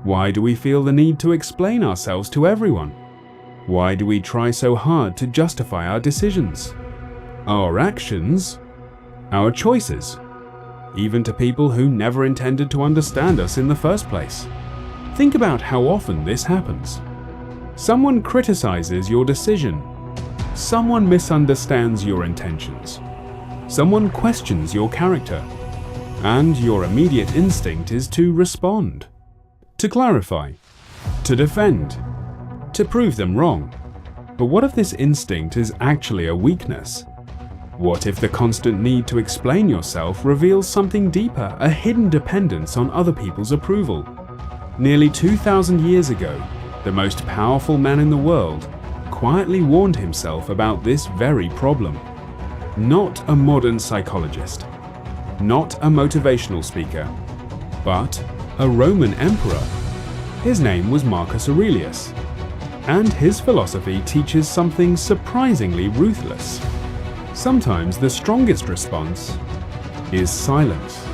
Why do we feel the need to explain ourselves to everyone? Why do we try so hard to justify our decisions, our actions, our choices, even to people who never intended to understand us in the first place? Think about how often this happens. Someone criticizes your decision. Someone misunderstands your intentions. Someone questions your character. And your immediate instinct is to respond, to clarify, to defend, to prove them wrong. But what if this instinct is actually a weakness? What if the constant need to explain yourself reveals something deeper, a hidden dependence on other people's approval? Nearly 2,000 years ago, the most powerful man in the world quietly warned himself about this very problem. Not a modern psychologist, not a motivational speaker, but a Roman emperor. His name was Marcus Aurelius, and his philosophy teaches something surprisingly ruthless. Sometimes the strongest response is silence,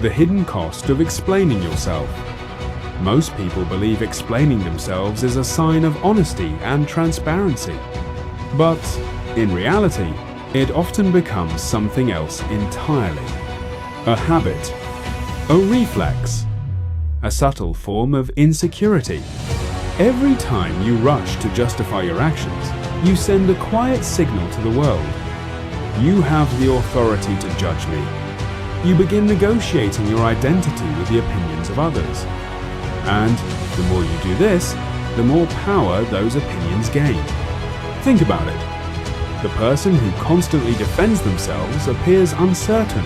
the hidden cost of explaining yourself. Most people believe explaining themselves is a sign of honesty and transparency. But in reality, it often becomes something else entirely. A habit, a reflex, a subtle form of insecurity. Every time you rush to justify your actions, you send a quiet signal to the world. You have the authority to judge me. You begin negotiating your identity with the opinions of others. And the more you do this, the more power those opinions gain. Think about it. The person who constantly defends themselves appears uncertain,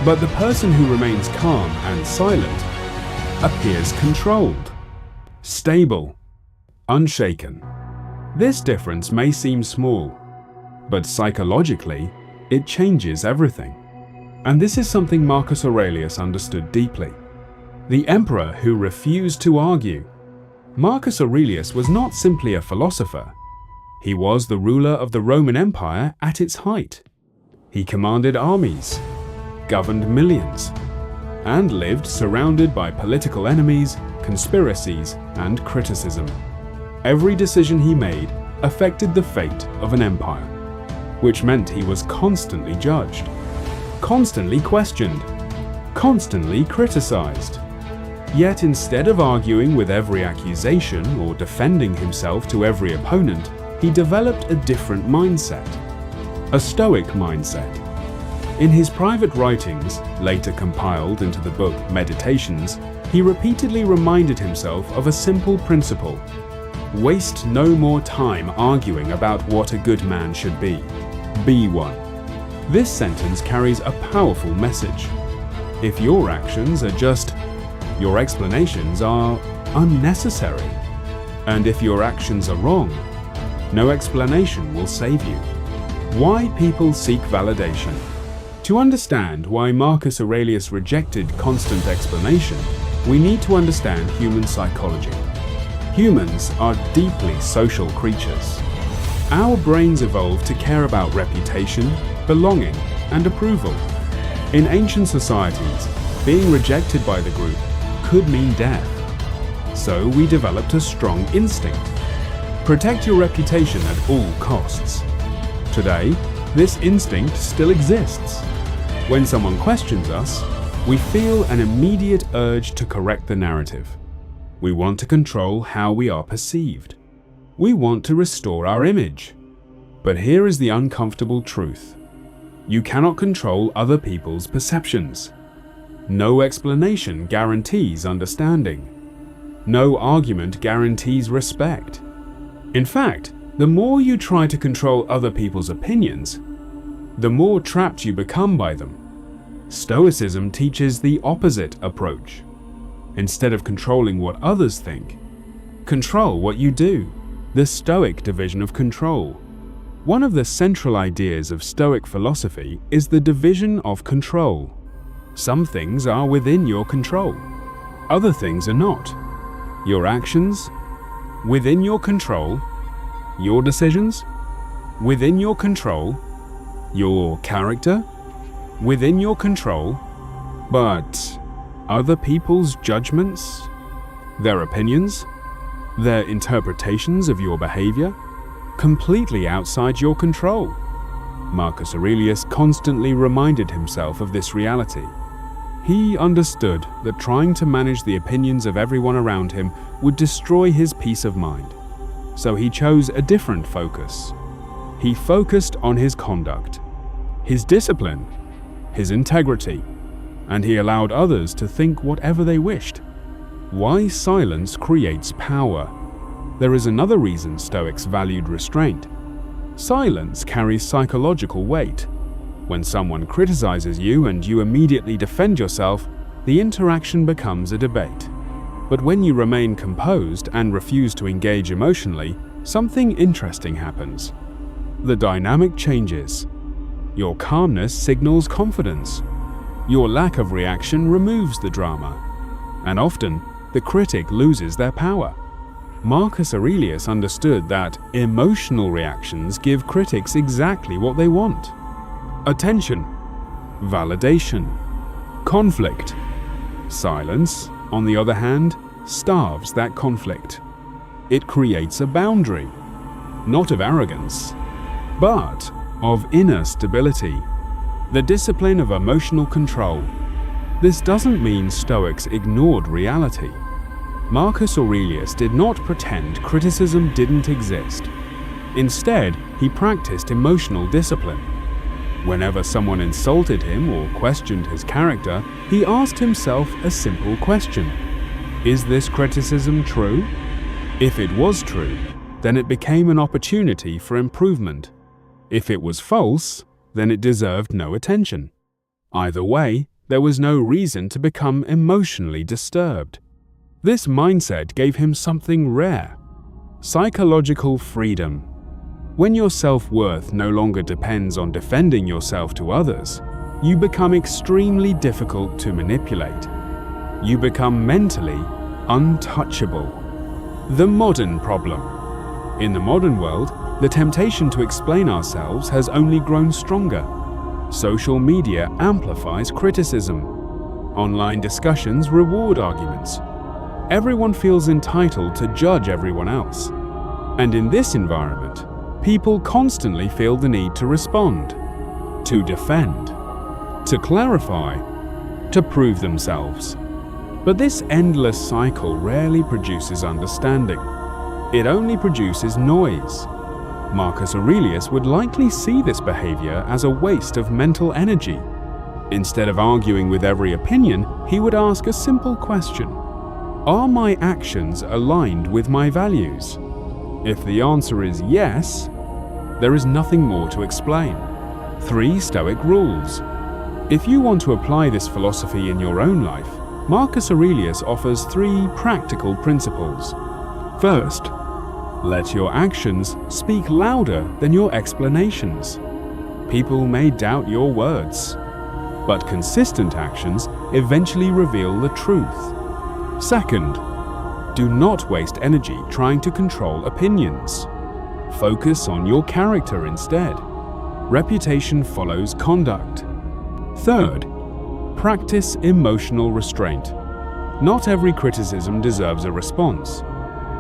but the person who remains calm and silent appears controlled, stable, unshaken. This difference may seem small, but psychologically, it changes everything. And this is something Marcus Aurelius understood deeply. The emperor who refused to argue. Marcus Aurelius was not simply a philosopher. He was the ruler of the Roman Empire at its height. He commanded armies, governed millions, and lived surrounded by political enemies, conspiracies, and criticism. Every decision he made affected the fate of an empire, which meant he was constantly judged, constantly questioned, constantly criticized. Yet instead of arguing with every accusation or defending himself to every opponent, he developed a different mindset, a Stoic mindset. In his private writings, later compiled into the book Meditations, he repeatedly reminded himself of a simple principle: waste no more time arguing about what a good man should be. Be one. This sentence carries a powerful message. If your actions are just, your explanations are unnecessary. And if your actions are wrong, no explanation will save you. Why people seek validation. To understand why Marcus Aurelius rejected constant explanation, we need to understand human psychology. Humans are deeply social creatures. Our brains evolved to care about reputation, belonging, and approval. In ancient societies, being rejected by the group could mean death. So we developed a strong instinct. Protect your reputation at all costs. Today, this instinct still exists. When someone questions us, we feel an immediate urge to correct the narrative. We want to control how we are perceived. We want to restore our image. But here is the uncomfortable truth. You cannot control other people's perceptions. No explanation guarantees understanding. No argument guarantees respect. In fact, the more you try to control other people's opinions, the more trapped you become by them. Stoicism teaches the opposite approach. Instead of controlling what others think, control what you do. The Stoic division of control. One of the central ideas of Stoic philosophy is the division of control. Some things are within your control. Other things are not. Your actions, within your control. Your decisions, within your control. Your character, within your control. But other people's judgments, Their opinions, their interpretations of your behavior, completely outside your control. Marcus Aurelius constantly reminded himself of this reality. He understood that trying to manage the opinions of everyone around him would destroy his peace of mind. So he chose a different focus. He focused on his conduct, his discipline, his integrity, and he allowed others to think whatever they wished. Why silence creates power. There is another reason Stoics valued restraint. Silence carries psychological weight. When someone criticizes you and you immediately defend yourself, the interaction becomes a debate. But when you remain composed and refuse to engage emotionally, something interesting happens. The dynamic changes. Your calmness signals confidence. Your lack of reaction removes the drama. And often, the critic loses their power. Marcus Aurelius understood that emotional reactions give critics exactly what they want: attention, validation, conflict. Silence, on the other hand, starves that conflict. It creates a boundary, not of arrogance, but of inner stability, the discipline of emotional control. This doesn't mean Stoics ignored reality. Marcus Aurelius did not pretend criticism didn't exist. Instead, he practiced emotional discipline. Whenever someone insulted him or questioned his character, he asked himself a simple question: is this criticism true? If it was true, then it became an opportunity for improvement. If it was false, then it deserved no attention. Either way, there was no reason to become emotionally disturbed. This mindset gave him something rare: psychological freedom. When your self-worth no longer depends on defending yourself to others, you become extremely difficult to manipulate. You become mentally untouchable. The modern problem. In the modern world, the temptation to explain ourselves has only grown stronger. Social media amplifies criticism. Online discussions reward arguments. Everyone feels entitled to judge everyone else. And in this environment, people constantly feel the need to respond, to defend, to clarify, to prove themselves. But this endless cycle rarely produces understanding. It only produces noise. Marcus Aurelius would likely see this behavior as a waste of mental energy. Instead of arguing with every opinion, he would ask a simple question: are my actions aligned with my values? If the answer is yes, there is nothing more to explain. 3 Stoic rules. If you want to apply this philosophy in your own life, Marcus Aurelius offers 3 practical principles. First, let your actions speak louder than your explanations. People may doubt your words, but consistent actions eventually reveal the truth. Second, do not waste energy trying to control opinions. Focus on your character instead. Reputation follows conduct. Third, practice emotional restraint. Not every criticism deserves a response.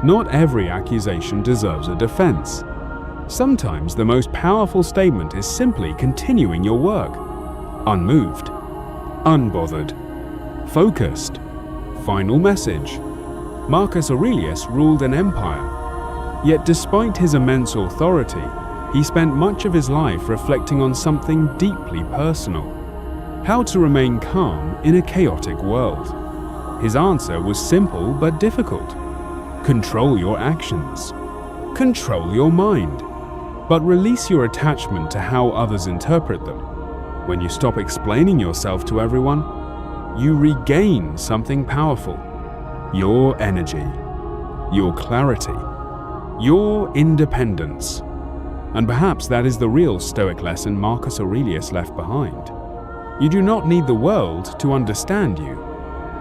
Not every accusation deserves a defense. Sometimes the most powerful statement is simply continuing your work. Unmoved, unbothered, focused. Final message. Marcus Aurelius ruled an empire. Yet despite his immense authority, he spent much of his life reflecting on something deeply personal: how to remain calm in a chaotic world. His answer was simple but difficult: control your actions, control your mind, but release your attachment to how others interpret them. When you stop explaining yourself to everyone, you regain something powerful: your energy, your clarity, your independence. And perhaps that is the real Stoic lesson Marcus Aurelius left behind. You do not need the world to understand you.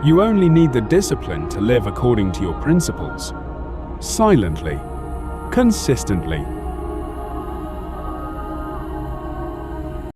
You only need the discipline to live according to your principles. Silently, consistently,